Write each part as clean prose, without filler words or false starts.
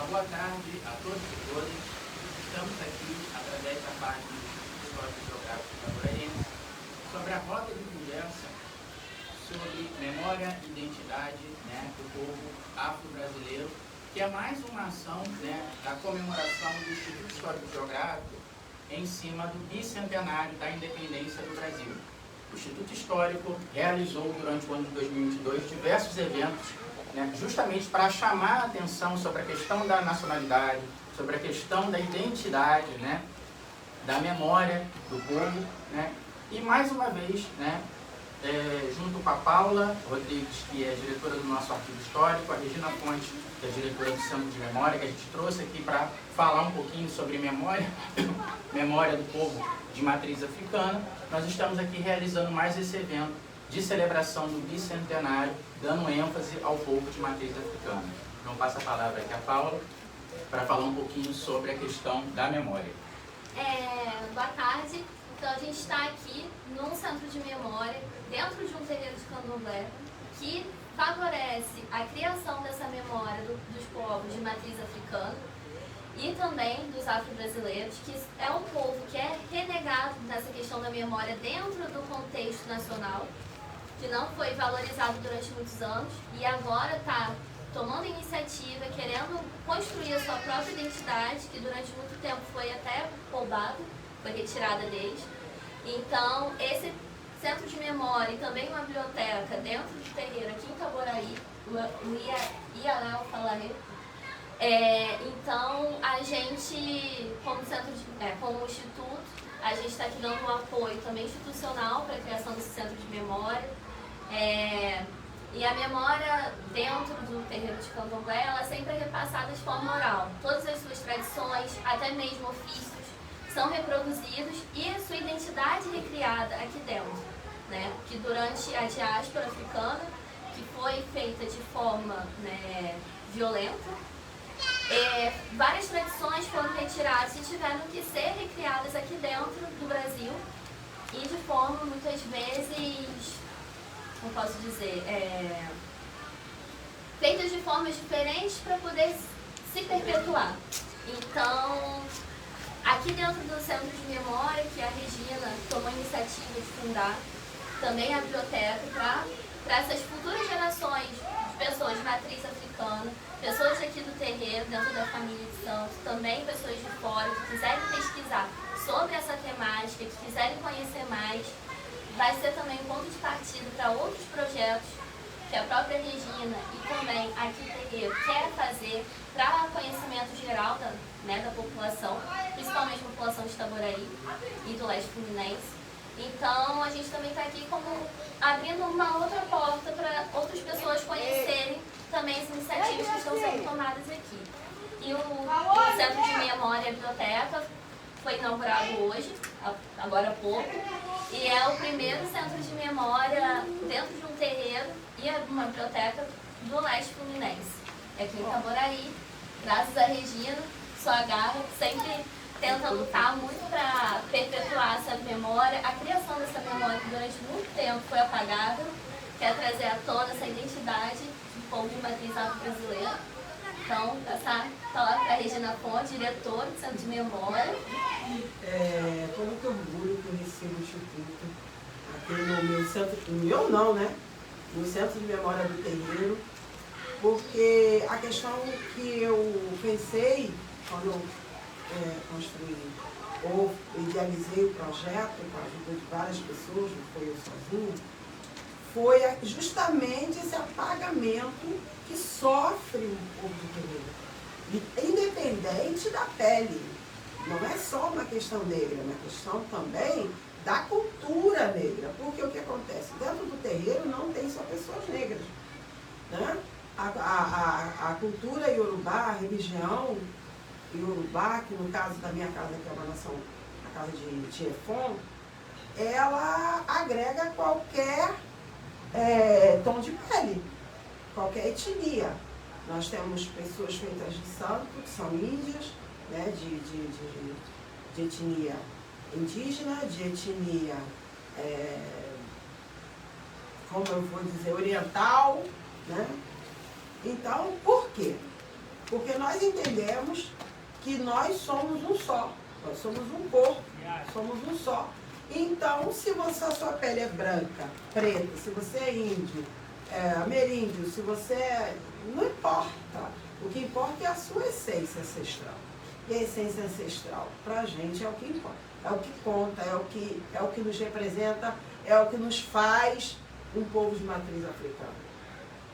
boa tarde a todos e todas. Estamos aqui através da página do Instituto Histórico e Geográfico Itaboraense sobre a roda de conversa sobre memória e identidade, do povo afro-brasileiro, que é mais uma ação da comemoração do Instituto Histórico e Geográfico em cima do bicentenário da independência do Brasil. O Instituto Histórico realizou durante o ano de 2022 diversos eventos justamente para chamar a atenção sobre a questão da nacionalidade, sobre a questão da identidade, da memória do povo, e mais uma vez, junto com a Paula Rodrigues, que é diretora do nosso arquivo histórico, a Regina Fonte, que é diretora do Centro de Memória, que a gente trouxe aqui para falar um pouquinho sobre memória, memória do povo de matriz africana. Nós estamos aqui realizando mais esse evento de celebração do bicentenário, dando ênfase ao povo de matriz africana. Então, passo a palavra aqui a Paula para falar um pouquinho sobre a questão da memória. Boa tarde. Então, a gente está aqui num centro de memória, dentro de um terreiro de candomblé, que favorece a criação dessa memória dos povos de matriz africana e também dos afro-brasileiros, que é um povo que é renegado nessa questão da memória dentro do contexto nacional, que não foi valorizado durante muitos anos e agora está tomando iniciativa, querendo construir a sua própria identidade, que durante muito tempo foi até roubada, foi retirada deles. Então, esse centro de memória e também uma biblioteca dentro do terreiro aqui em Itaboraí, o Iaral Falaré. Então, a gente, como instituto, a gente está aqui dando um apoio também institucional para a criação desse centro de memória. E a memória dentro do terreiro de candomblé, ela sempre é repassada de forma oral. Todas as suas tradições, até mesmo ofícios, são reproduzidos e a sua identidade recriada aqui dentro. Que durante a diáspora africana, que foi feita de forma violenta, várias tradições foram retiradas e tiveram que ser recriadas aqui dentro do Brasil e de forma, muitas vezes, como posso dizer, feitas de formas diferentes para poder se perpetuar. Então, aqui dentro do Centro de Memória, que a Regina tomou a iniciativa de fundar, também a biblioteca para essas futuras gerações de pessoas de matriz africana, pessoas aqui do terreiro, dentro da família de Santos, também pessoas de fora que quiserem pesquisar sobre essa temática, que quiserem conhecer mais. Vai ser também um ponto de partida para outros projetos que a própria Regina e também aqui o terreiro quer fazer para conhecimento geral da população, principalmente a população de Itaboraí e do leste fluminense. Então, a gente também está aqui como abrindo uma outra porta para outras pessoas conhecerem também as iniciativas que estão sendo tomadas aqui. E o Centro de Memória e Biblioteca foi inaugurado hoje, agora há pouco, e é o primeiro centro de memória dentro de um terreiro e uma biblioteca do leste fluminense. Aqui em Itaboraí, graças a Regina, sua garra, sempre tenta lutar muito para perpetuar essa memória, a criação dessa memória que durante muito tempo foi apagada, quer trazer à tona essa identidade do povo de matriz afro-brasileira. Então, passar a palavra para a Regina Fonte, diretora do Centro de Memória. Com muito orgulho que eu recebo o Instituto aqui no meu centro, no Centro de Memória do Terreiro, porque a questão que eu pensei quando eu construí ou idealizei o projeto com a ajuda de várias pessoas, não foi eu sozinha, foi justamente esse apagamento que sofre o povo do terreiro, independente da pele. Não é só uma questão negra, é uma questão também da cultura negra, porque o que acontece? Dentro do terreiro não tem só pessoas negras, A cultura iorubá, a religião iorubá, que no caso da minha casa, que é uma nação, a casa de Tiefon, ela agrega qualquer tom de pele, qualquer etnia. Nós temos pessoas feitas de santo, que são índias, de etnia indígena, de etnia, como eu vou dizer, oriental. Então, por quê? Porque nós entendemos que nós somos um só, nós somos um corpo, somos um só. Então, se a sua pele é branca, preta, se você é índio, ameríndio, se você é... Não importa. O que importa é a sua essência ancestral. E a essência ancestral, para a gente, é o que importa. É o que conta, é o que nos representa, é o que nos faz um povo de matriz africana.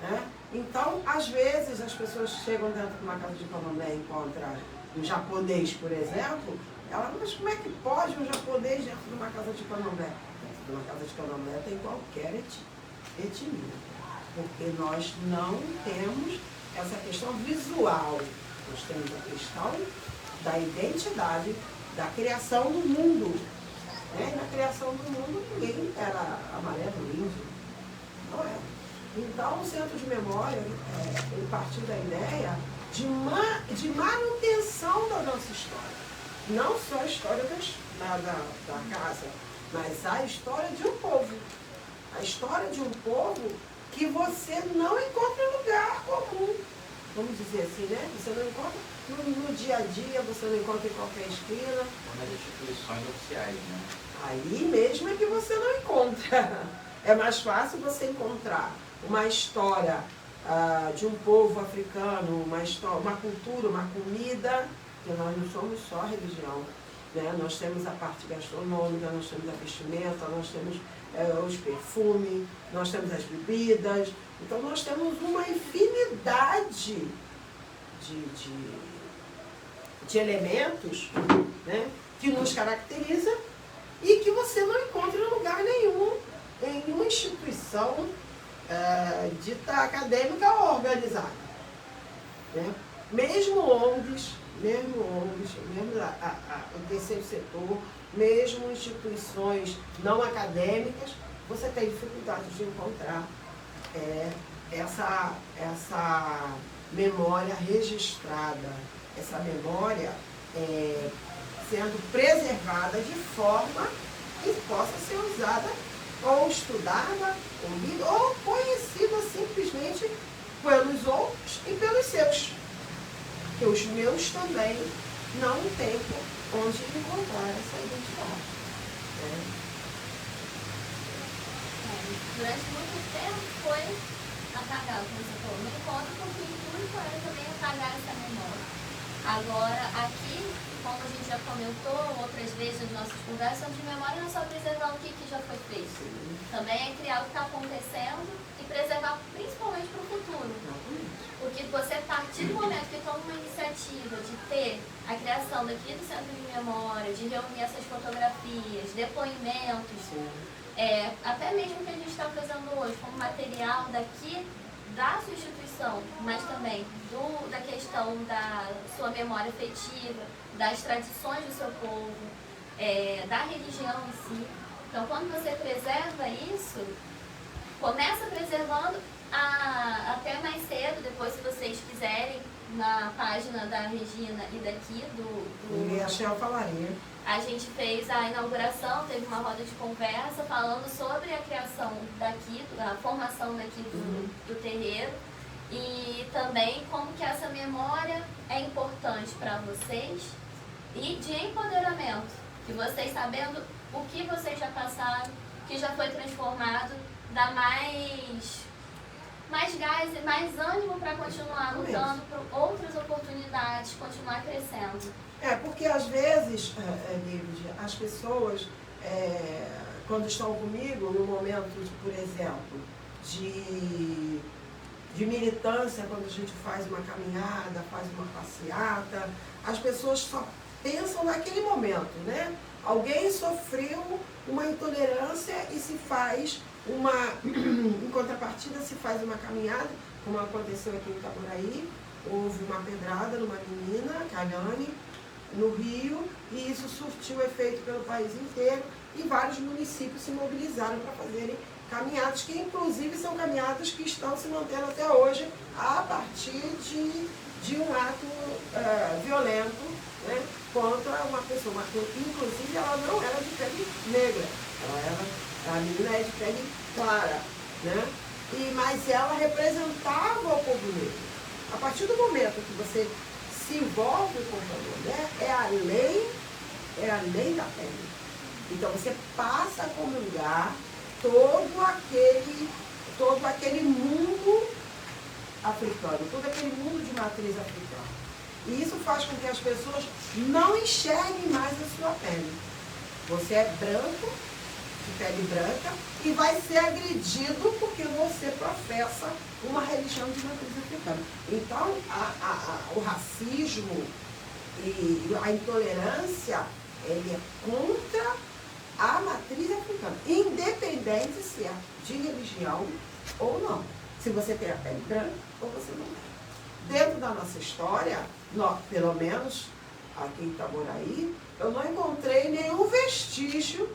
Né? Então, às vezes, as pessoas chegam dentro de uma casa de candomblé e encontram um japonês, por exemplo, ela, mas como é que pode um japonês dentro de uma casa de candomblé? Dentro de uma casa de candomblé tem qualquer etnia, porque nós não temos essa questão visual, nós temos a questão da identidade, da criação do mundo. Né? Na criação do mundo, ninguém era amarelo, índio, não é? Então, o Centro de Memória, ele partiu da ideia de manutenção da nossa história. Não só a história da casa, mas a história de um povo. A história de um povo que você não encontra em lugar comum. Vamos dizer assim, né? Você não encontra no dia a dia, você não encontra em qualquer esquina. Nas instituições oficiais, né? Aí mesmo é que você não encontra. É mais fácil você encontrar uma história de um povo africano, uma cultura, uma comida, porque nós não somos só religião. Né? Nós temos a parte gastronômica, nós temos a vestimenta, nós temos os perfumes, nós temos as bebidas. Então nós temos uma infinidade de elementos, né, que nos caracteriza e que você não encontra em lugar nenhum, em nenhuma instituição dita acadêmica ou organizada. Né? Mesmo ONGs, mesmo o terceiro setor, mesmo instituições não acadêmicas, você tem dificuldade de encontrar essa memória registrada, essa memória sendo preservada de forma que possa ser usada ou estudada, ou lida, ou conhecida simplesmente pelos outros e pelos seus. Que os meus também não têm onde encontrar essa identidade. Né? Durante muito tempo foi apagar, como você falou, não encontro porque o intuito era também apagar essa memória. Agora, aqui, como a gente já comentou outras vezes nas nossas conversas, de memória não é só preservar o que já foi feito. Também é criar o que está acontecendo e preservar principalmente para o futuro. Porque você, a partir do momento que toma uma iniciativa de ter a criação daqui do Centro de Memória, de reunir essas fotografias, depoimentos, até mesmo o que a gente está fazendo hoje, como material daqui da sua instituição, mas também da questão da sua memória afetiva, das tradições do seu povo, da religião em si. Então, quando você preserva isso, começa preservando até mais cedo, depois, se vocês quiserem, na página da Regina e daqui E a Shell falaria. A gente fez a inauguração, teve uma roda de conversa falando sobre a criação daqui, a formação daqui do terreiro e também como que essa memória é importante para vocês e de empoderamento, que vocês sabendo o que vocês já passaram, que já foi transformado, dá mais gás e mais ânimo para continuar lutando por outras oportunidades, continuar crescendo. Porque às vezes, David, as pessoas, quando estão comigo, no momento, por exemplo, de militância, quando a gente faz uma caminhada, faz uma passeata, as pessoas só pensam naquele momento, né? Alguém sofreu uma intolerância e se faz em contrapartida, se faz uma caminhada, como aconteceu aqui em Itaboraí, houve uma pedrada numa menina, Caiane, no Rio, e isso surtiu efeito pelo país inteiro, e vários municípios se mobilizaram para fazerem caminhadas, que inclusive são caminhadas que estão se mantendo até hoje, a partir de um ato violento, né, contra uma pessoa, inclusive ela não era de pele negra, a menina é de pele clara, né? Mas ela representava o povo negro. A partir do momento que você se envolve com a mulher, é a lei da pele. Então você passa a comungar todo aquele mundo africano, todo aquele mundo de matriz africana. E isso faz com que as pessoas não enxerguem mais a sua pele. Você é branco, de pele branca, e vai ser agredido porque você professa uma religião de matriz africana. Então, o racismo e a intolerância, ele é contra a matriz africana, independente se é de religião ou não. Se você tem a pele branca ou você não tem. Dentro da nossa história, nós, pelo menos aqui em Itaboraí, eu não encontrei nenhum vestígio,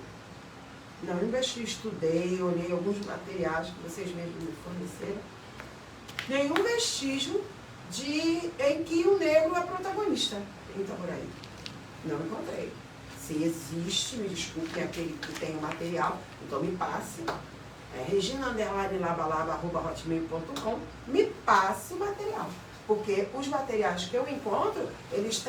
estudei, olhei alguns materiais que vocês mesmos me forneceram, nenhum vestígio em que o negro é protagonista em Itaboraí. Não encontrei. Se existe, me desculpe, aquele que tem o material, então me passe. Regina_labalaba@hotmail.com, me passe o material. Porque os materiais que eu encontro, eles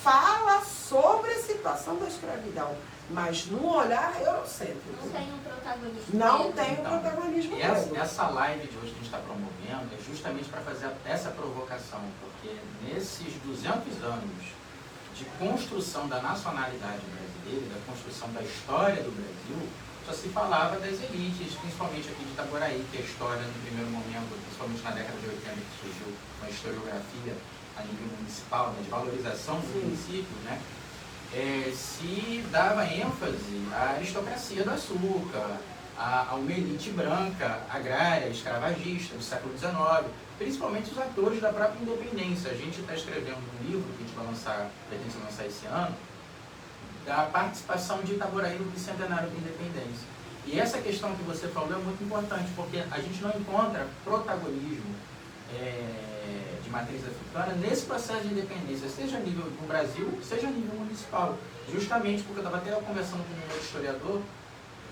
fala sobre a situação da escravidão, mas no olhar eurocêntrico. Não tem um protagonismo. Não tem um protagonismo. Essa live de hoje que a gente está promovendo é justamente para fazer essa provocação, porque nesses 200 anos de construção da nacionalidade brasileira, da construção da história do Brasil, só se falava das elites, principalmente aqui de Itaboraí, que a história, no primeiro momento, principalmente na década de 80, que surgiu uma historiografia a nível municipal, né, de valorização do município, né, se dava ênfase à aristocracia do açúcar, a uma elite branca, agrária, escravagista do século XIX, principalmente os atores da própria independência. A gente está escrevendo um livro que a gente pretende lançar esse ano, da participação de Itaboraí no bicentenário da independência. E essa questão que você falou é muito importante, porque a gente não encontra protagonismo de matriz africana nesse processo de independência, seja a nível do Brasil, seja a nível municipal. Justamente porque eu estava até conversando com um outro historiador,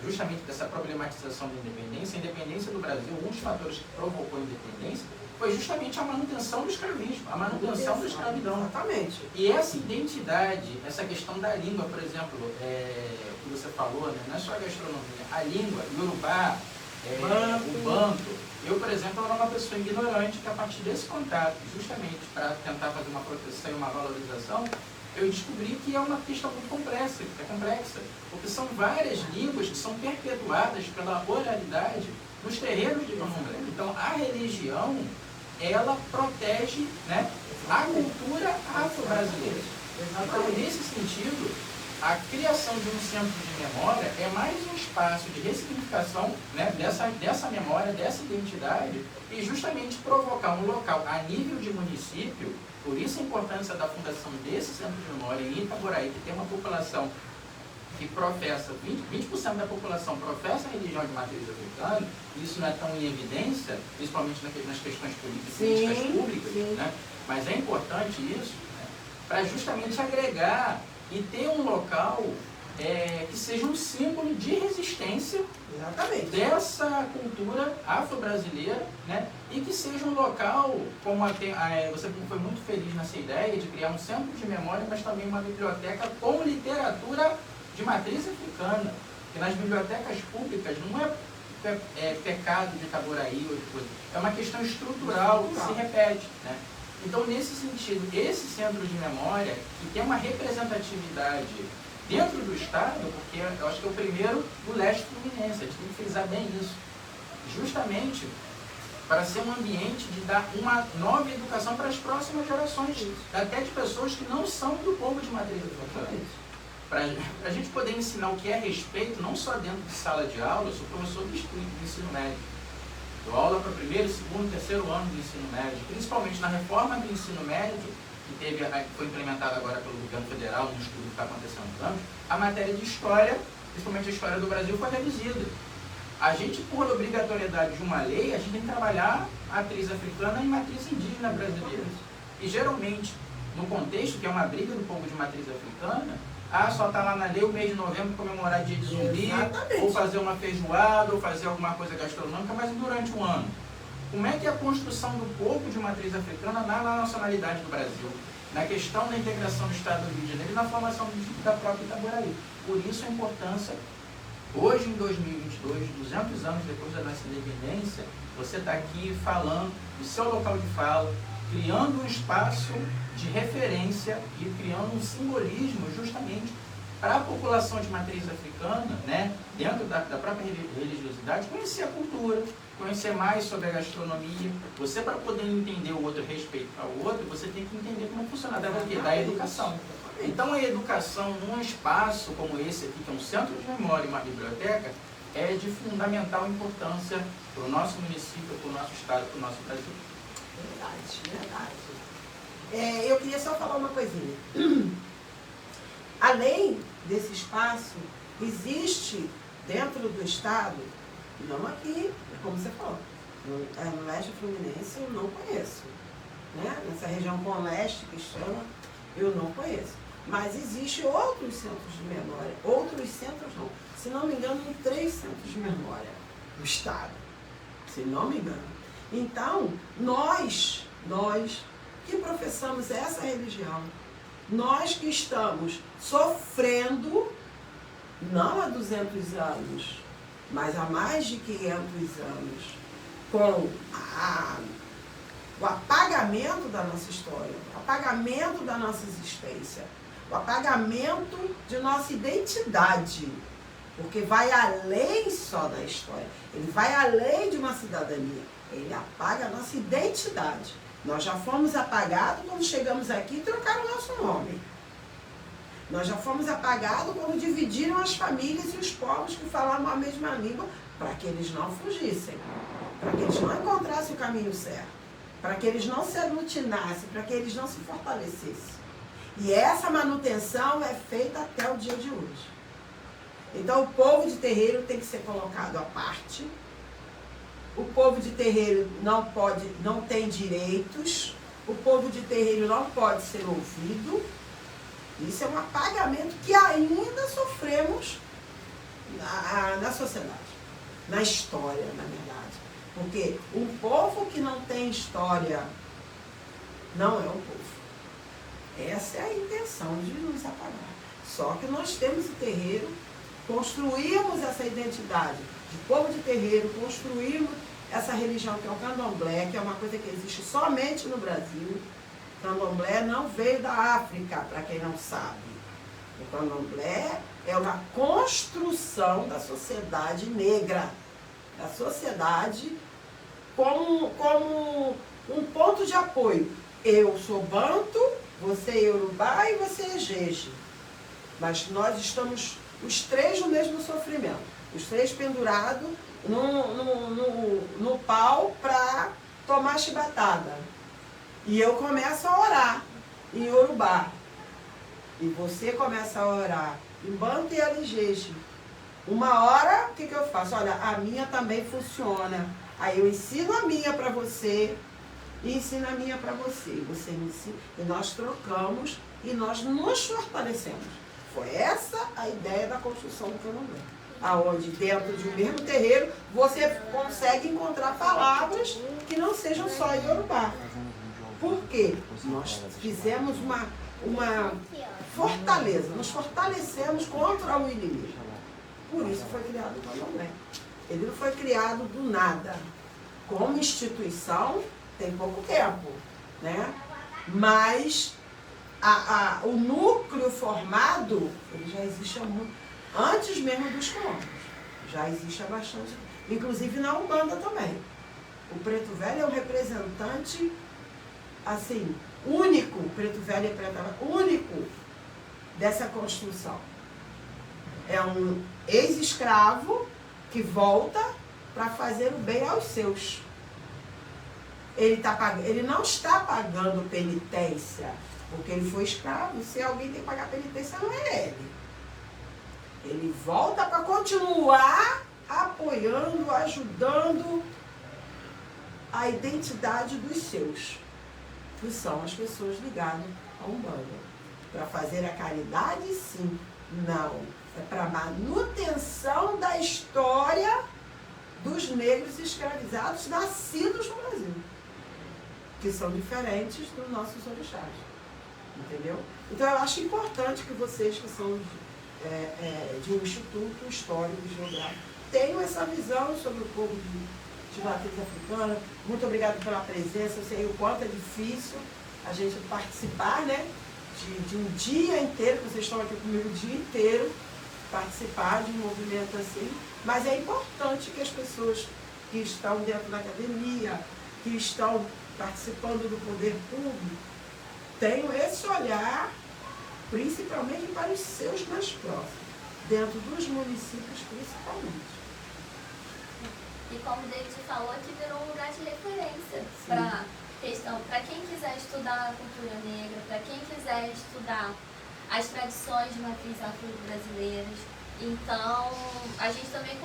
justamente dessa problematização da independência. A independência do Brasil, um dos fatores que provocou a independência foi justamente a manutenção do escravismo, a manutenção da escravidão. Exatamente. E essa identidade, essa questão da língua, por exemplo, que você falou, né, não é só a gastronomia, a língua, o Yorubá, o Banto. Eu, por exemplo, era uma pessoa ignorante que, a partir desse contato, justamente para tentar fazer uma proteção e uma valorização, eu descobri que é uma questão muito complexa, porque são várias línguas que são perpetuadas pela oralidade nos terreiros de candomblé. Então, a religião, ela protege, né, a cultura afro-brasileira. Então, nesse sentido, a criação de um centro de memória é mais um espaço de ressignificação, né, dessa memória, dessa identidade, e justamente provocar um local a nível de município. Por isso a importância da fundação desse centro de memória em Itaboraí, que tem uma população que professa, 20% da população professa a religião de matriz africana. Isso não é tão em evidência, principalmente nas questões políticas públicas, né? Mas é importante isso, né, para justamente agregar e ter um local que seja um símbolo de resistência. Exatamente. Dessa cultura afro-brasileira, né? E que seja um local, como você foi muito feliz nessa ideia de criar um centro de memória, mas também uma biblioteca com literatura de matriz africana. Porque nas bibliotecas públicas não é pecado de Itaboraí ou de coisa, é uma questão estrutural que se repete, né? Então, nesse sentido, esse centro de memória, que tem uma representatividade dentro do Estado, porque eu acho que é o primeiro do leste fluminense, a gente tem que frisar bem isso, justamente para ser um ambiente de dar uma nova educação para as próximas gerações, até de pessoas que não são do povo de matriz africana. Para a gente poder ensinar o que é respeito, não só dentro de sala de aula. Eu sou professor do ensino médio. Dou aula para o primeiro, segundo, terceiro ano do ensino médio, principalmente na reforma do ensino médio, que foi implementada agora pelo governo federal, no estudo que está acontecendo no campo. A matéria de história, principalmente a história do Brasil, foi reduzida. A gente, por obrigatoriedade de uma lei, a gente tem que trabalhar a matriz africana e matriz indígena brasileira. E geralmente, no contexto que é uma briga do povo de matriz africana, só está lá na lei o mês de novembro comemorar dia de zumbi, ou fazer uma feijoada, ou fazer alguma coisa gastronômica, mas durante um ano. como é que é a construção do povo de matriz africana na nacionalidade do Brasil, na questão da integração do Estado do Rio de Janeiro e na formação da própria Itaboraí. Por isso a importância, hoje em 2022, 200 anos depois da nossa independência, você está aqui falando do seu local de fala, criando um espaço de referência e criando um simbolismo justamente para a população de matriz africana, né, dentro da própria religiosidade, conhecer a cultura, conhecer mais sobre a gastronomia. Você, para poder entender o outro, respeitar o outro, você tem que entender como funciona da educação. Então, a educação num espaço como esse aqui, que é um centro de memória e uma biblioteca, é de fundamental importância para o nosso município, para o nosso estado, para o nosso Brasil. Verdade. Eu queria só falar uma coisinha. Além desse espaço, existe dentro do estado, não aqui, como você falou, no leste fluminense eu não conheço, né? Nessa região com leste que chama, eu não conheço. Mas existe outros centros de memória, outros centros não, se não me engano, 3 centros de memória do estado, se não me engano. Então, nós que professamos essa religião, nós que estamos sofrendo, não há 200 anos, mas há mais de 500 anos, com o apagamento da nossa história, o apagamento da nossa existência, o apagamento de nossa identidade, porque vai além só da história, ele vai além de uma cidadania, ele apaga a nossa identidade. Nós já fomos apagados quando chegamos aqui e trocaram o nosso nome. Nós já fomos apagados quando dividiram as famílias e os povos que falavam a mesma língua, para que eles não fugissem, para que eles não encontrassem o caminho certo, para que eles não se aglutinassem, para que eles não se fortalecessem. E essa manutenção é feita até o dia de hoje. Então, o povo de terreiro tem que ser colocado à parte. O povo de terreiro não tem direitos. O povo de terreiro não pode ser ouvido. Isso é um apagamento que ainda sofremos na sociedade, na história, na verdade. Porque um povo que não tem história não é um povo. Essa é a intenção de nos apagar. Só que nós temos o terreiro, construímos essa identidade de povo de terreiro, construímos essa religião que é o candomblé, que é uma coisa que existe somente no Brasil. O candomblé não veio da África, para quem não sabe. O candomblé é uma construção da sociedade negra, da sociedade como um ponto de apoio. Eu sou banto, você é iorubá e você é jeje. Mas nós estamos os 3 no mesmo sofrimento. Os 3 pendurados no pau para tomar chibatada. E eu começo a orar em iorubá. E você começa a orar em banto e alijeje. Uma hora, o que eu faço? Olha, a minha também funciona. Aí eu ensino a minha para você e ensino a minha para você. Você me ensina. E nós trocamos e nós nos fortalecemos. Foi essa a ideia da construção do candomblé. Aonde dentro de um mesmo terreiro você consegue encontrar palavras que não sejam só iorubá. Por quê? Nós fizemos uma fortaleza, nos fortalecemos contra o inimigo. Por isso foi criado o candomblé. Ele não foi criado do nada. Como instituição, tem pouco tempo, né? Mas o núcleo formado, ele já existe há muito, antes mesmo dos colonos. Já existe há bastante. Inclusive na Umbanda também. O Preto Velho é um representante, assim, único, Preto Velho e Preto Velho, único dessa construção. É um ex-escravo que volta para fazer o bem aos seus. Ele não está pagando penitência, porque ele foi escravo. Se alguém tem que pagar penitência, não é ele. Ele volta para continuar apoiando, ajudando a identidade dos seus, que são as pessoas ligadas a Umbanda. Para fazer a caridade, sim. Não. É para manutenção da história dos negros escravizados nascidos no Brasil, que são diferentes dos nossos orixás. Entendeu? Então eu acho importante que vocês que são de um instituto histórico e geográfico tenham essa visão sobre o povo de matriz africana. Muito obrigada pela presença. Eu sei o quanto é difícil a gente participar, né, de um dia inteiro, vocês estão aqui comigo o dia inteiro, participar de um movimento assim, mas é importante que as pessoas que estão dentro da academia, que estão participando do poder público, tenham esse olhar, principalmente para os seus mais próximos, dentro dos municípios principalmente. E como o David falou, aqui virou um lugar de referência para quem quiser estudar a cultura negra, para quem quiser estudar as tradições de matriz afro-brasileiras. Então, a gente também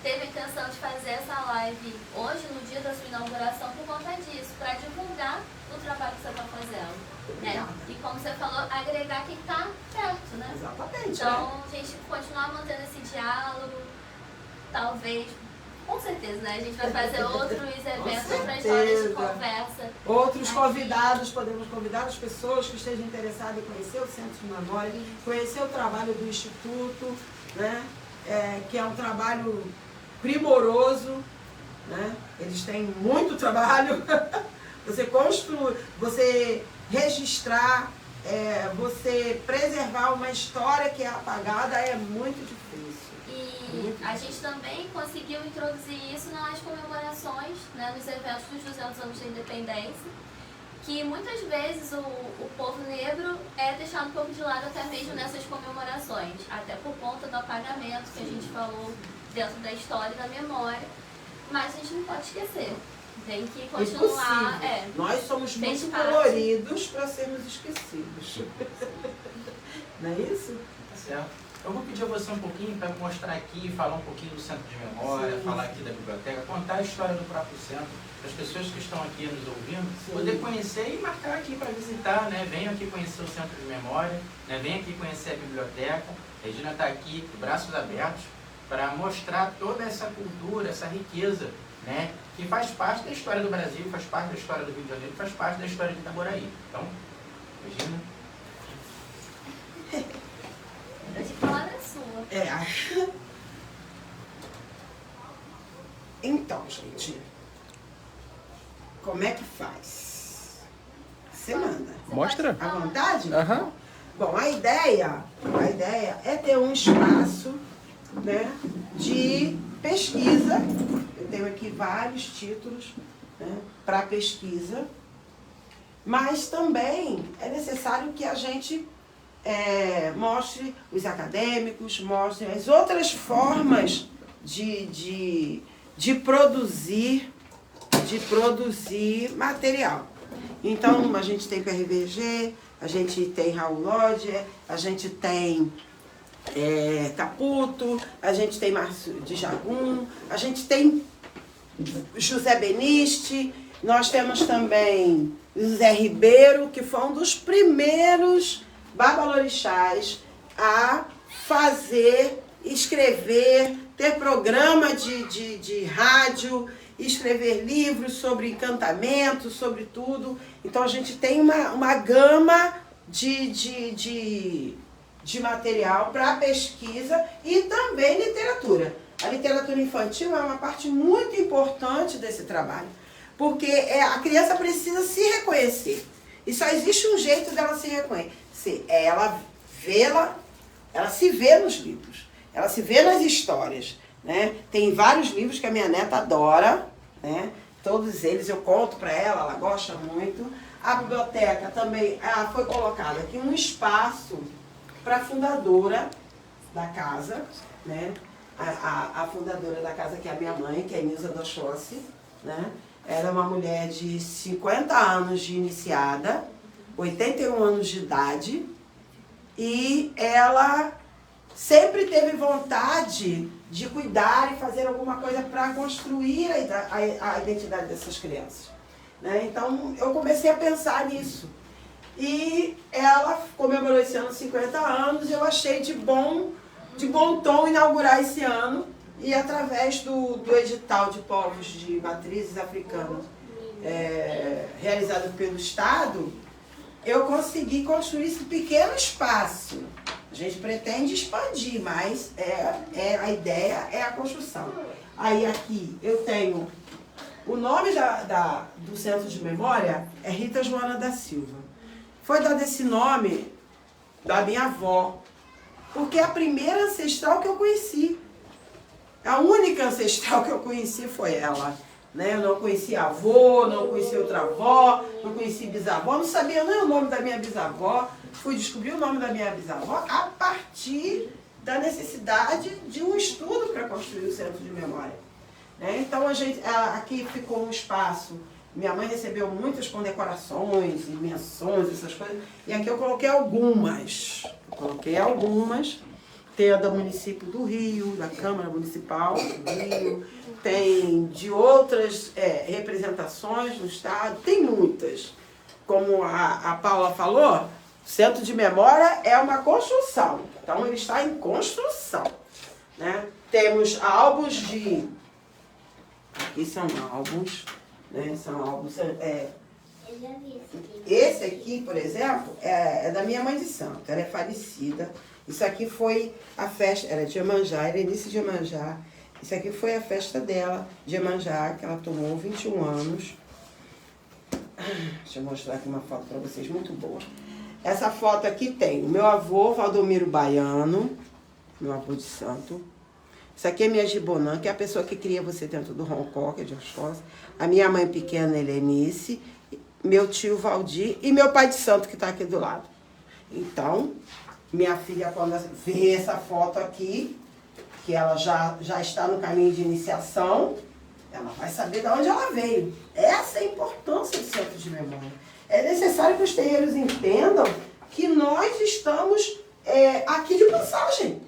teve a intenção de fazer essa live hoje, no dia da sua inauguração, por conta disso, para divulgar o trabalho que você está fazendo. Né? E como você falou, agregar quem está perto, né? Exatamente. Então, a gente continuar mantendo esse diálogo, talvez, com certeza, né? A gente vai fazer outros eventos, outras rodas de conversa. Outros convidados, podemos convidar as pessoas que estejam interessadas em conhecer o Centro de Memória, conhecer o trabalho do Instituto, né? Que é um trabalho primoroso, né? Eles têm muito trabalho. Você construir, você registrar, você preservar uma história que é apagada é muito difícil. E a gente também conseguiu introduzir isso nas comemorações, né, nos eventos dos 200 anos da independência, que muitas vezes o povo negro é deixado um pouco de lado até mesmo nessas comemorações, até por conta do apagamento que a gente falou dentro da história e da memória, mas a gente não pode esquecer. Tem que continuar. Nós somos muito coloridos para sermos esquecidos. Não é isso? Tá certo. Eu vou pedir a você um pouquinho para mostrar aqui, falar um pouquinho do Centro de Memória, falar aqui da biblioteca, contar a história do próprio centro, para as pessoas que estão aqui nos ouvindo, poder conhecer e marcar aqui para visitar, né? Venham aqui conhecer o Centro de Memória, né? Venham aqui conhecer a biblioteca. A Regina está aqui, de braços abertos, para mostrar toda essa cultura, essa riqueza, né? Que faz parte da história do Brasil, faz parte da história do Rio de Janeiro, faz parte da história de Itaboraí. Então, Regina. A palavra é sua. Então, gente, como é que faz? Você manda. Mostra. À vontade? Aham. Bom, a ideia é ter um espaço, né, de pesquisa. Eu tenho aqui vários títulos, né, para pesquisa, mas também é necessário que a gente mostre os acadêmicos, mostre as outras formas de produzir material. Então, a gente tem PRVG, a gente tem Raul Lodge, a gente tem Caputo, a gente tem Márcio de Jagum, a gente tem José Beniste, nós temos também José Ribeiro, que foi um dos primeiros babalorixás a fazer, escrever, ter programa de rádio, escrever livros sobre encantamento, sobre tudo. Então a gente tem uma gama de material para pesquisa e também literatura. A literatura infantil é uma parte muito importante desse trabalho, porque a criança precisa se reconhecer. E só existe um jeito dela se reconhecer. Ela se vê nos livros, ela se vê nas histórias, né? Tem vários livros que a minha neta adora, né? Todos eles eu conto para ela gosta muito. A biblioteca também foi colocada aqui um espaço para a fundadora da casa, né? A fundadora da casa, que é a minha mãe, que é a Nilza Dochossi, né? Ela é uma mulher de 50 anos de iniciada, 81 anos de idade, e ela sempre teve vontade de cuidar e fazer alguma coisa para construir a identidade dessas crianças, né? Então, eu comecei a pensar nisso. E ela comemorou esse ano 50 anos, e eu achei de bom tom inaugurar esse ano. E através do edital de povos de matrizes africanas realizado pelo Estado, eu consegui construir esse pequeno espaço. A gente pretende expandir, mas a ideia é a construção. Aí aqui eu tenho o nome do Centro de Memória é Rita Joana da Silva. Foi dado esse nome da minha avó, porque é a primeira ancestral que eu conheci. A única ancestral que eu conheci foi ela. Né? Eu não conhecia avô, não conhecia outra avó, não conhecia bisavó, não sabia nem o nome da minha bisavó. Fui descobrir o nome da minha bisavó a partir da necessidade de um estudo para construir o Centro de Memória. Né? Então, aqui ficou um espaço. Minha mãe recebeu muitas condecorações e menções, essas coisas. E aqui eu coloquei algumas. Tem a do município do Rio, da Câmara Municipal do Rio. Tem de outras representações no Estado. Tem muitas. Como a Paula falou, o Centro de Memória é uma construção. Então, ele está em construção. Né? Temos álbuns de... Aqui são álbuns, né? São álbuns... Eu já vi esse aqui. Esse aqui, por exemplo, é da minha mãe de santo. Ela é falecida. Isso aqui foi a festa... Era de Iemanjá, era início de Iemanjá. Isso aqui foi a festa dela, de Iemanjá, que ela tomou 21 anos. Deixa eu mostrar aqui uma foto para vocês, muito boa. Essa foto aqui tem o meu avô, Valdomiro Baiano, meu avô de santo. Isso aqui é minha Gibonã, que é a pessoa que cria você dentro do Roncó, que é de Oxóssi. A minha mãe pequena, Helenice, meu tio Valdir e meu pai de santo, que está aqui do lado. Então, minha filha, quando vê essa foto aqui, que ela já está no caminho de iniciação, ela vai saber de onde ela veio. Essa é a importância do Centro de Memória. É necessário que os terreiros entendam que nós estamos aqui de passagem.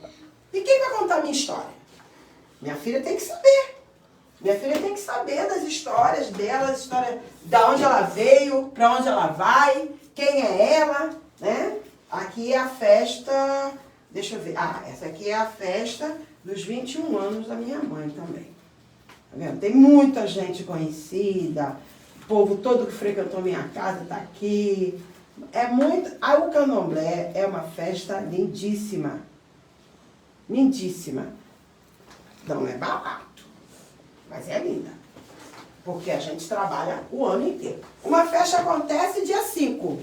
E quem vai contar a minha história? Minha filha tem que saber. Minha filha tem que saber das histórias dela, da história de onde ela veio, para onde ela vai, quem é ela, né? Aqui é a festa, deixa eu ver, essa aqui é a festa dos 21 anos da minha mãe também. Tá vendo? Tem muita gente conhecida, o povo todo que frequentou minha casa está aqui. O Candomblé é uma festa lindíssima. Lindíssima. Não é barato, mas é linda. Porque a gente trabalha o ano inteiro. Uma festa acontece dia 5,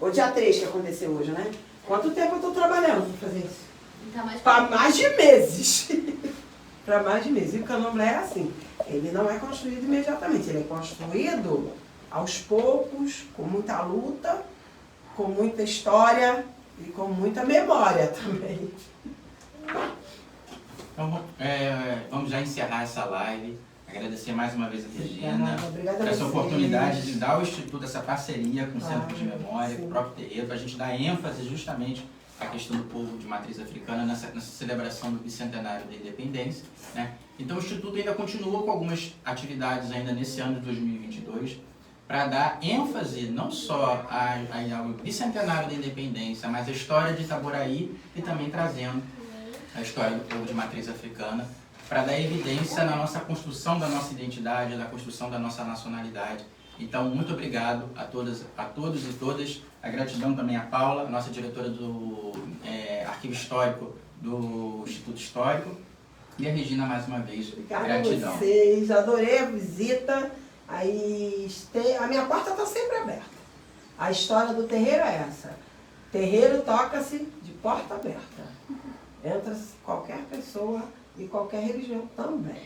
ou dia 3 que aconteceu hoje, né? Quanto tempo eu estou trabalhando para fazer isso? Para mais de meses. Para mais de meses. E o Candomblé é assim. Ele não é construído imediatamente. Ele é construído aos poucos, com muita luta, com muita história e com muita memória também. Então, vamos já encerrar essa live. Agradecer mais uma vez a Regina por essa oportunidade de dar ao Instituto essa parceria com o Centro de Memória, com o próprio terreiro, para a gente dar ênfase justamente à questão do povo de matriz africana nessa celebração do bicentenário da independência. Né? Então o Instituto ainda continua com algumas atividades ainda nesse ano de 2022, para dar ênfase não só ao bicentenário da independência, mas à história de Itaboraí e também trazendo a história do povo de matriz africana, para dar evidência na nossa construção da nossa identidade, na construção da nossa nacionalidade. Então, muito obrigado a todos e todas. A gratidão também à Paula, nossa diretora do Arquivo Histórico do Instituto Histórico. E a Regina, mais uma vez, Obrigada gratidão. A vocês, adorei a visita. A minha porta está sempre aberta. A história do terreiro é essa. Terreiro toca-se de porta aberta. Entra qualquer pessoa e qualquer religião também.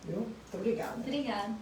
Viu? Muito obrigada. Obrigada.